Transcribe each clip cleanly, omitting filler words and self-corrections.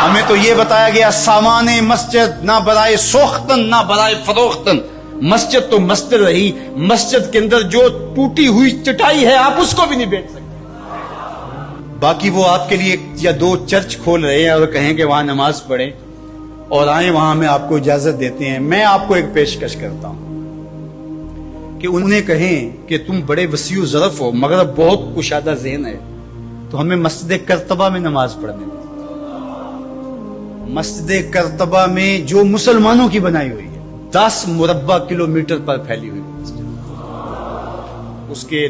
ہمیں تو یہ بتایا گیا سامان مسجد نہ برائے سوختن نہ برائے فروختن، مسجد تو مسجد رہی، مسجد کے اندر جو ٹوٹی ہوئی چٹائی ہے آپ اس کو بھی نہیں بیچ سکتے۔ باقی وہ آپ کے لیے یا دو چرچ کھول رہے ہیں اور کہیں کہ وہاں نماز پڑھیں اور آئیں وہاں میں آپ کو اجازت دیتے ہیں، میں آپ کو ایک پیشکش کرتا ہوں کہ انہیں کہیں کہ تم بڑے وسیع ظرف ہو مگر بہت کشادہ ذہن ہے، تو ہمیں مسجد کرتبہ میں نماز پڑھنے دیں۔ مسجد کرتبہ میں جو مسلمانوں کی بنائی ہوئی ہے، 10 مربع کلومیٹر پر پھیلی ہوئی مسجد، اس کے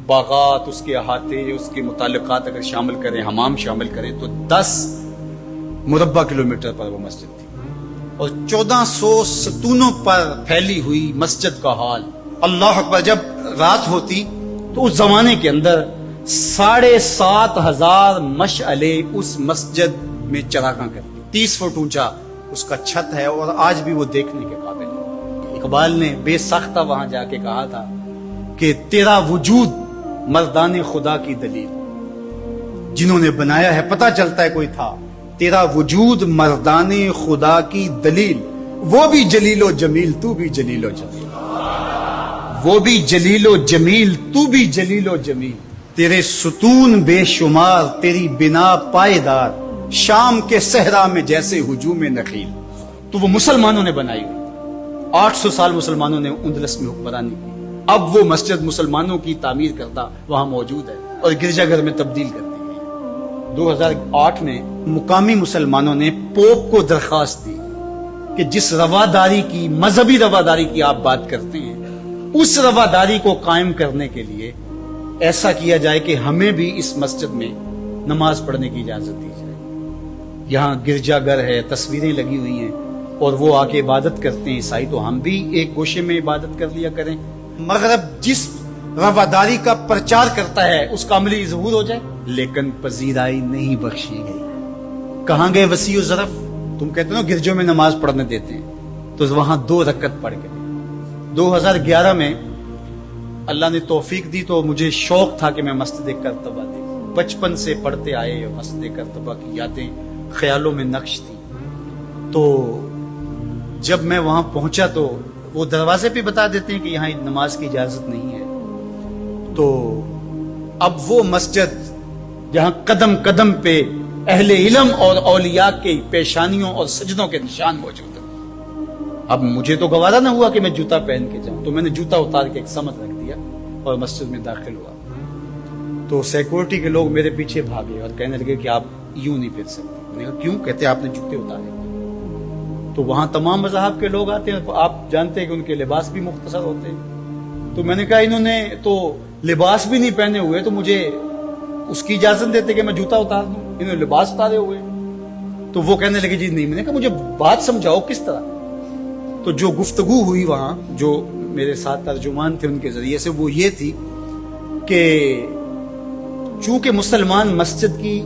باغات، اس کے احاطے، اس کے متعلقات اگر شامل کریں، حمام شامل کریں تو 10 مربع کلومیٹر پر وہ مسجد تھی، اور 1400 ستونوں پر پھیلی ہوئی مسجد کا حال۔ اللہ اکبر، جب رات ہوتی تو اس زمانے کے اندر 7,500 مشعلے اس مسجد میں چراغاں کرتی، 30 فٹ اونچا اس کا چھت ہے، اور آج بھی وہ دیکھنے کے قابل ہے۔ اقبال نے بے ساختہ وہاں جا کے کہا تھا کہ تیرا وجود مردان خدا کی دلیل، جنہوں نے بنایا ہے پتہ چلتا ہے کوئی تھا، تیرا وجود مردان خدا کی دلیل، وہ بھی جلیل و جمیل تو بھی جلیل و جمیل، وہ بھی جلیل و جمیل تو بھی جلیل و جمیل، تیرے ستون بے شمار تیری بنا پائیدار، شام کے صحرا میں جیسے ہجوم نخیل۔ تو وہ مسلمانوں نے بنائی ہوئی، 800 سال مسلمانوں نے اندلس میں حکمرانی کی، اب وہ مسجد مسلمانوں کی تعمیر کرتا وہاں موجود ہے اور گرجا گھر میں تبدیل کر دی گئی۔ 2008 میں مقامی مسلمانوں نے پوپ کو درخواست دی کہ جس رواداری کی، مذہبی رواداری کی آپ بات کرتے ہیں، اس رواداری کو قائم کرنے کے لیے ایسا کیا جائے کہ ہمیں بھی اس مسجد میں نماز پڑھنے کی اجازت دی جائے۔ یہاں گرجا گھر ہے، تصویریں لگی ہوئی ہیں، اور وہ آ کے عبادت کرتے ہیں عیسائی، تو ہم بھی ایک گوشے میں عبادت کر لیا کریں۔ مغرب جس رواداری کا پرچار کرتا ہے اس کا عملی ظہور ہو جائے، لیکن پذیرائی نہیں بخشی گئی۔ کہاں گئے وسیع و ظرف؟ تم کہتے ہو گرجوں میں نماز پڑھنے دیتے ہیں، تو وہاں 2 رکعت پڑھ کے 2011 میں اللہ نے توفیق دی تو مجھے شوق تھا کہ میں مسجد کرتبہ دیکھوں، بچپن سے پڑھتے آئے، مسجد کرتبہ کی یادیں خیالوں میں نقش تھی۔ تو جب میں وہاں پہنچا تو وہ دروازے پہ بتا دیتے ہیں کہ یہاں نماز کی اجازت نہیں ہے، تو اب وہ مسجد جہاں قدم قدم پہ اہل علم اور اولیاء کے پیشانیوں اور سجدوں کے نشان موجود ہیں، اب مجھے تو گوارا نہ ہوا کہ میں جوتا پہن کے جاؤں، تو میں نے جوتا اتار کے ایک سمت رکھ دیا اور مسجد میں داخل ہوا، تو سیکورٹی کے لوگ میرے پیچھے بھاگے اور کہنے لگے کہ آپ یوں نہیں پھر سکتے۔ میں نے کہا کیوں؟ کہتے آپ نے جوتے اتارے۔ تو وہاں تمام مذاہب کے لوگ آتے ہیں، آپ جانتے ہیں کہ ان کے لباس بھی مختصر ہوتے ہیں، تو میں نے کہا انہوں نے تو لباس بھی نہیں پہنے ہوئے تو مجھے اس کی اجازت دیتے کہ میں جوتا اتار دوں، انہوں نے لباس اتارے ہوئے۔ تو وہ کہنے لگے جی نہیں۔ میں نے کہا مجھے بات سمجھاؤ کس طرح۔ تو جو گفتگو ہوئی وہاں، جو میرے ساتھ ترجمان تھے ان کے ذریعے سے، وہ یہ تھی کہ چونکہ مسلمان مسجد کی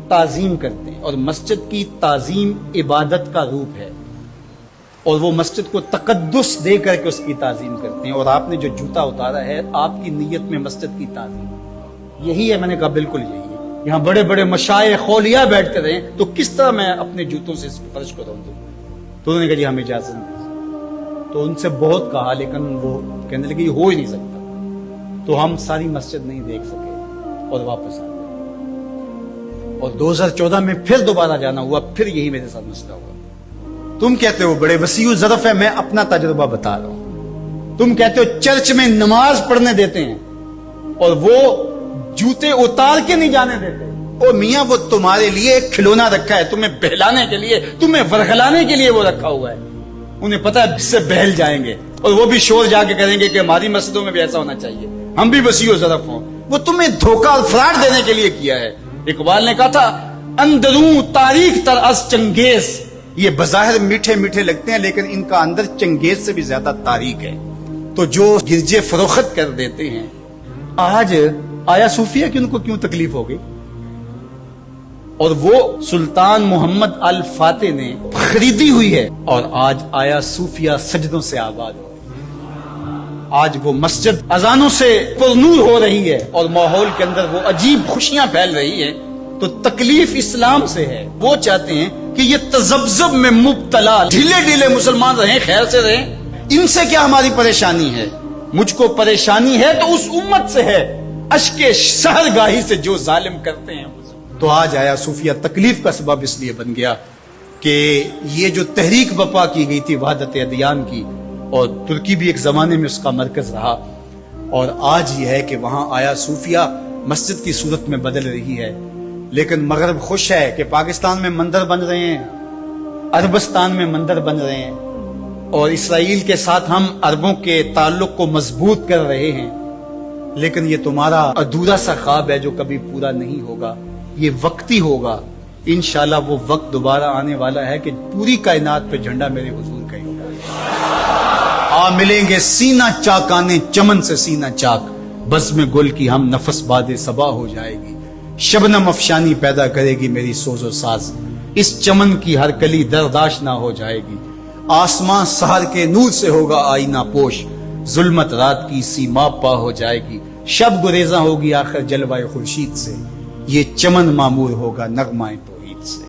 تعظیم کرتے ہیں اور مسجد کی تعظیم عبادت کا روپ ہے، اور وہ مسجد کو تقدس دے کر کے اس کی تعظیم کرتے ہیں، اور آپ نے جو جوتا اتارا ہے آپ کی نیت میں مسجد کی تعظیم یہی ہے۔ میں نے کہا بالکل یہی ہے، یہاں بڑے بڑے مشائخ اولیاء بیٹھتے رہے تو کس طرح میں اپنے جوتوں سے اس فرش کو رون دوں؟ تو انہوں نے کہا جی ہمیں اجازت نہیں۔ تو ان سے بہت کہا، لیکن وہ کہنے لگے یہ ہو ہی نہیں سکتا، تو ہم ساری مسجد نہیں دیکھ سکے اور واپس آ گئے۔ اور 2014 میں پھر دوبارہ جانا ہوا، پھر یہی میرے ساتھ مسئلہ ہوا۔ تم کہتے ہو بڑے وسیع و ظرف ہے، میں اپنا تجربہ بتا رہا ہوں۔ تم کہتے ہو چرچ میں نماز پڑھنے دیتے ہیں اور وہ جوتے اتار کے نہیں جانے دیتے۔ او میاں، وہ تمہارے لیے ایک کھلونا رکھا ہے، تمہیں بہلانے کے لیے، تمہیں ورغلانے کے لیے وہ رکھا ہوا ہے۔ انہیں پتا ہے اس سے بہل جائیں گے، اور وہ بھی شور جا کے کریں گے کہ ہماری مسجدوں میں بھی ایسا ہونا چاہیے، ہم بھی وسیع و ظرف ہوں۔ وہ تمہیں دھوکہ اور فراڈ دینے کے لیے کیا ہے۔ اقبال نے کہا تھا اندروں تاریخ تر از چنگیز، یہ بظاہر میٹھے میٹھے لگتے ہیں لیکن ان کا اندر چنگیز سے بھی زیادہ تاریخ ہے۔ تو جو گرجے فروخت کر دیتے ہیں، آج آیا صوفیہ کی ان کو کیوں تکلیف ہو گئی؟ اور وہ سلطان محمد الفاتح نے خریدی ہوئی ہے، اور آج آیا صوفیہ سجدوں سے آباد ہو گئی۔ آج وہ مسجد اذانوں سے پرنور ہو رہی ہے اور ماحول کے اندر وہ عجیب خوشیاں پھیل رہی ہیں۔ تو تکلیف اسلام سے ہے، وہ چاہتے ہیں کہ یہ تذبذب میں مبتلا ڈھیلے ڈھیلے مسلمان رہیں، خیر سے رہیں، ان سے کیا ہماری پریشانی ہے؟ مجھ کو پریشانی ہے تو اس امت سے ہے، اشک سحرگاہی سے جو ظالم کرتے ہیں۔ تو آج آیا صوفیہ تکلیف کا سبب اس لیے بن گیا کہ یہ جو تحریک بپا کی گئی تھی وحدت ادیان کی، اور ترکی بھی ایک زمانے میں اس کا مرکز رہا، اور آج یہ ہے کہ وہاں آیا صوفیہ مسجد کی صورت میں بدل رہی ہے، لیکن مغرب خوش ہے کہ پاکستان میں مندر بن رہے ہیں، عربستان میں مندر بن رہے ہیں، اور اسرائیل کے ساتھ ہم عربوں کے تعلق کو مضبوط کر رہے ہیں، لیکن یہ تمہارا ادھورا سا خواب ہے جو کبھی پورا نہیں ہوگا، یہ وقتی ہوگا، انشاءاللہ وہ وقت دوبارہ آنے والا ہے کہ پوری کائنات پہ جھنڈا میرے حضور کا ہی ہوگا۔ ملیں گے سینہ چاکانے چمن سے سینہ چاک، بزم گل کی ہم نفس باد صبا ہو جائے گی، شبنم افشانی پیدا کرے گی میری سوز و ساز، اس چمن کی ہر کلی درداش نہ ہو جائے گی، آسمان سحر کے نور سے ہوگا آئینہ پوش، ظلمت رات کی سیما پا ہو جائے گی، شب گریزاں ہوگی آخر جلوہ خورشید سے، یہ چمن معمور ہوگا نغمہ پوش۔